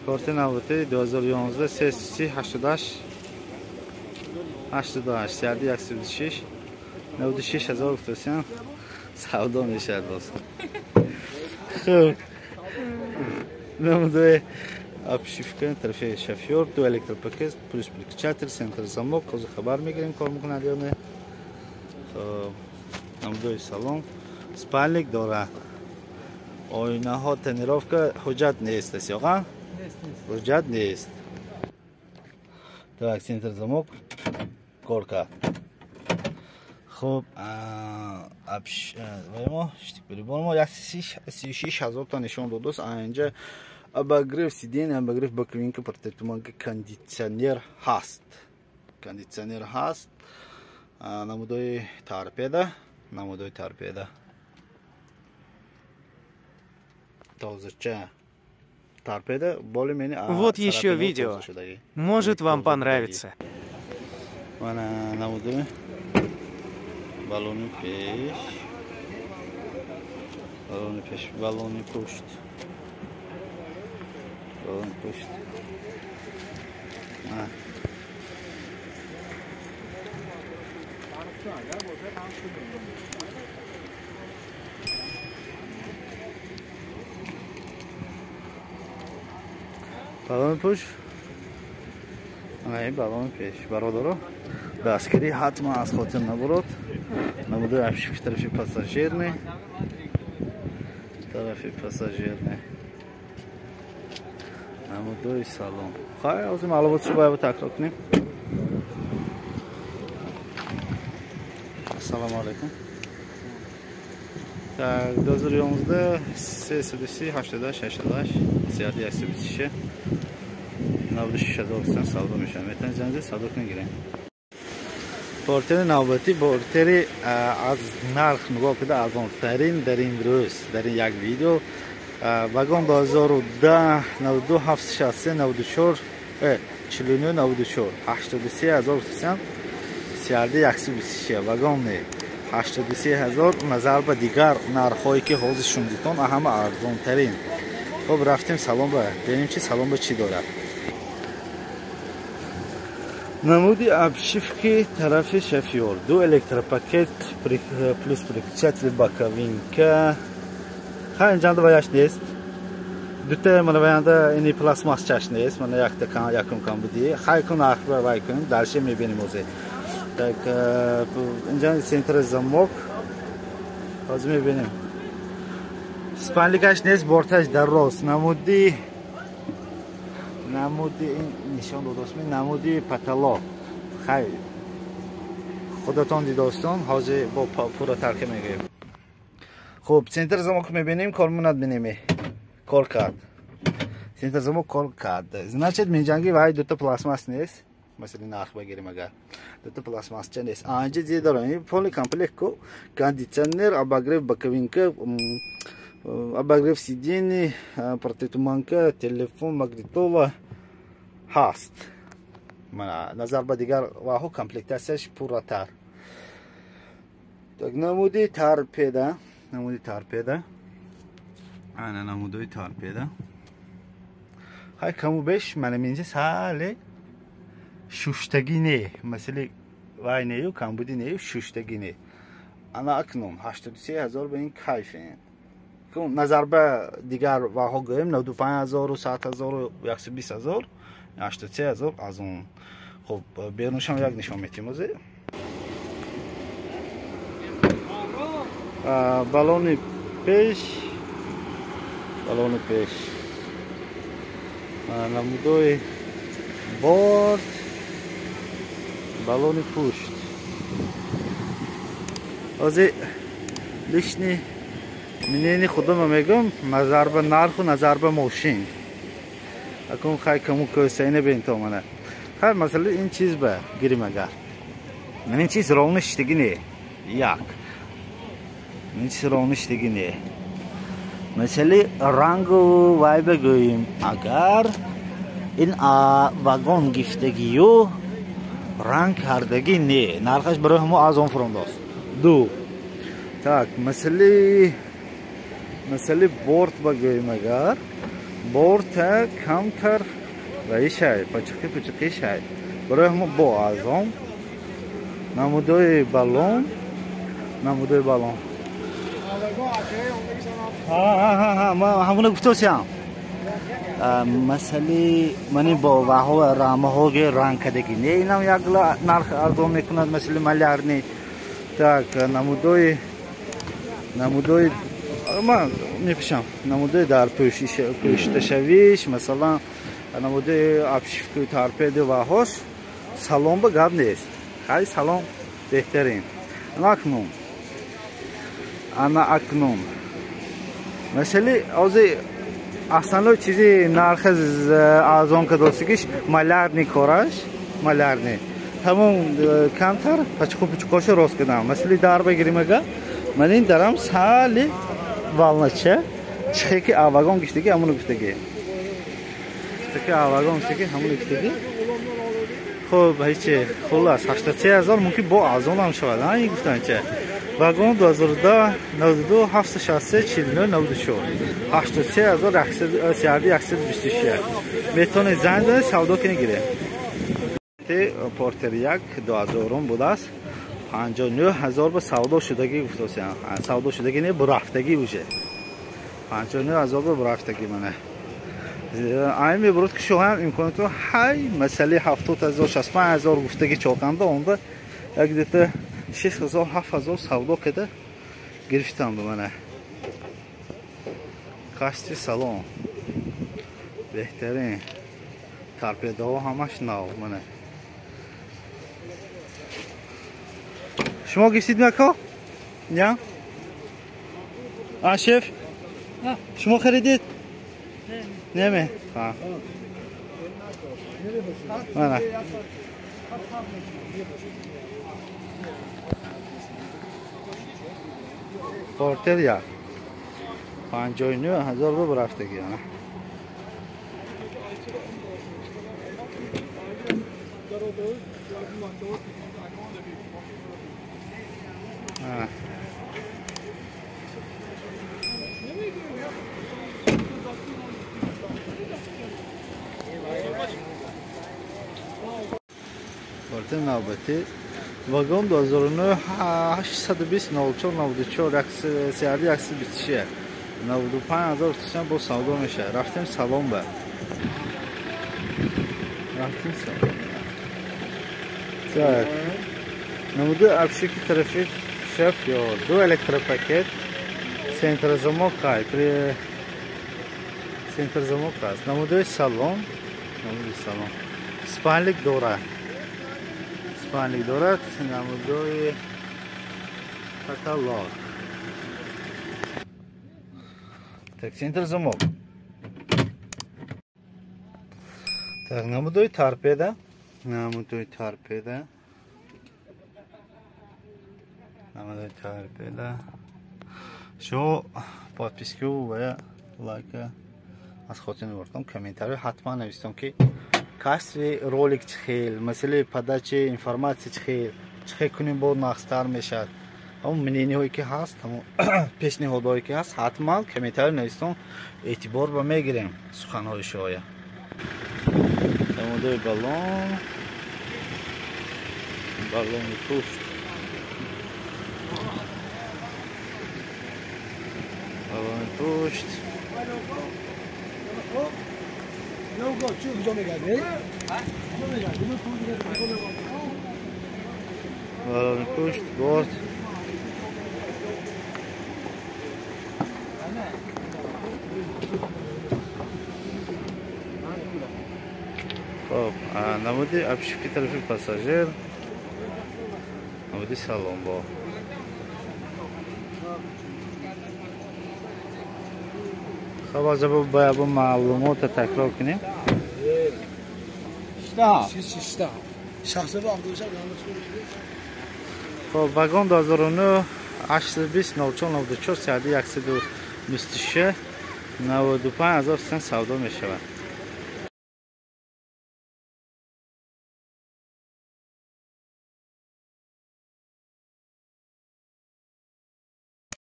Porte navbati 2011 CSC 88 سیادی 126 96,000 گفتم سودا میشه باز. خب نموده آپشیفکن طرف شفیور دو الکتروپاکت پلیس چتر سنتر زموک کوز خبر میگیریم کار میکنه یا نه. خب نموده سالن سپالک داره. آینه ها تنیرافکا حجت نیست است یا حجت نیست. так سنتر زموک کار کرد. خب ما شتیبری ما 36,000 تا نشون داد. اینجا ابگریف سیدین ابگریف بکوین که پرتتومان که کندیشنر هست. کندیشنر هست. نمودای تارپیدا. نمودای تارپیدا. Толзача торпеда более-менее. Вот еще видео. Может вам понравится. Mana namudimi? Baloni pesh. Baloni pusht. Baloni pusht. Balon push. Ay balon pesh. Barodaro. Daskeri hatma az xotin naburot. Namude afshif tarafi passajirni. Tarafi passajirni. Namude salon. Khay o'zim ma'lumotni boya takror qiling. Assalomu alaykum. Так, 2011 CSC 88 سیادی 126 96,000 سودا میشه. میتونید زنده سودا کنید. پورتر نوبتی پورتری از نرخ نگاه کنید ارزان ترین در این روز در این یک ویدیو واگن 2010 92 763 94 49 94 83,000 سیادی 126 واگن 83,000 نظر به دیگر نرخ‌هایی که حوض شوندیتون همه ارزان ترین. خب رفتیم سالن به ببینیم چی سالن به چی داره. نمودی آپشیفکی طرف شفیور دو الکتروپاکت پلیس چتر باکوین که خیلی اینجا وایش نیست. دوتا من ویانده اینی پلاسماس چش نیست. من یک تا یکم کم بودی. خیلی کن آخر وای کنیم درشه میبینیم موزه. Так اینجا سنتر زموک از میبینیم. سپانلیکش نیست بورتاج در راست. نمودی این نشان دو دوست می نمودی پتالا. خیلی خودتان دیداستان حاضر با پورا ترک میگیم. خب سنتر زموک میبینیم کارموند بینیم. کار کرد. سنتر زموک کار کرد. значит منجنگی وای دوتا پلاسماس نیست. مثلا نرخ بگیریم اگر دوتا پلاسماس چه نیست. آنجا دیگه دارم این پولی کامپلکس کو کاندیشنر ابگریف بکوین که ابگریف سیدینی پرتتومان که تلفن مگنیتولا هست. من نظر به دیگر واهو کامپلکتاسش پورتر. так نمودی تارپیدا انا نمودی تارپیدا های کمو بیش من منجه ساله شوشتگی نه مثلا وای نیو کمبودی نیو شوشتگی نه انا اکنون 83,000 به این کیفه کن نظر به دیگر واها گویم 95,000 و 100,000 و 120,000 83,000 از اون. خب بیرونش هم یک نشان میتیم موزه بالون پیش نمودوی بورد балони пушт. Ози лишни мнение худома мегум назар ба нарху назар ба мошин. Акум хай кому көсейне бен то мана. Хар масала ин чиз ба гирим агар. Мен чиз ровништиги не. Як. Мен чиз ровништиги не. Масала рангу вай бегоим агар ин вагон гифтагиё ранг кардагӣ не нархаш барои ҳамо аз он фрондост. ду так масъали борт ба гӯем агар борта камтар ва ишай пачқи шай барои ҳама бо арзон намудои баллон ҳамуна гуфтосиам масъали мани боваҳо рамаҳоге ранг кардагӣ не инам як нарх арзон мекунад масъали малярни так намудои ман мепишам намудои дар пӯшидашавиш масалан намудои обшивкаи торпеду ваҳош салон ба гап нест хай салон беҳтарин ана акнун масъали ҳозир аслан чизи нархи арзон кардостагиш малярни кораш малярни тамом камтар пачқошу рост кардам масъали дар бигирим ага манин дарам сали волнача чихеки авагон гиштаги ҳамуно гуфтаги хуб ҳечи хулас 83000 мумкин бо арзон ҳам шавад ин гуфтан ча вагон 2010 92 763 49 94 83126 метони зан донед савдо кини гире портер 1 2000 будааст 59000 ба савдо шудагӣ гуфтосиам савдо шудагӣ не бурафтагӣ уже 59000 ба бурафтагӣ мана айн мебурад ки шоҳам имконату ҳай масъали 70000 65000 гуфтагӣ чоканда онда як дета 6000 7000 савдо када гирифтам ба мана қасди салон беҳтарин торпедаҳо ҳамаш нав мана шумо гиштид мако я шеф шумо харидед неме мана портер як 59000 ба бурафтагӣ портер навбати вагон 2009 820 04 94 126 95000 бо савдо мешавад рафтем салон ба так намудои обшивки трафик шофёр 2 электропакет центрозамок аст намудои салон спанлик дорад намудои каталог так центрозамок так намудои торпеда шумо подписку ва лайка аз хотир мебурдам комментарий ҳатман навистам ки касри ролик чӣ хел масъалаи подачи информатсия чӣ хел кунем бо нақстар мешавад ҳамон мнениҳое ки ҳаст ҳамон пешниҳодҳое ки ҳаст ҳатман комментарий навистон эътибор ба мегирем суханҳои шоя намудои баллони пушт баллони пушт борт خب намуди обшивки трафик пассажир намуди салон бо خب از با معلومات تکرار کنیم خب واگن 2009 820 04 94 126 95000 سودا می شود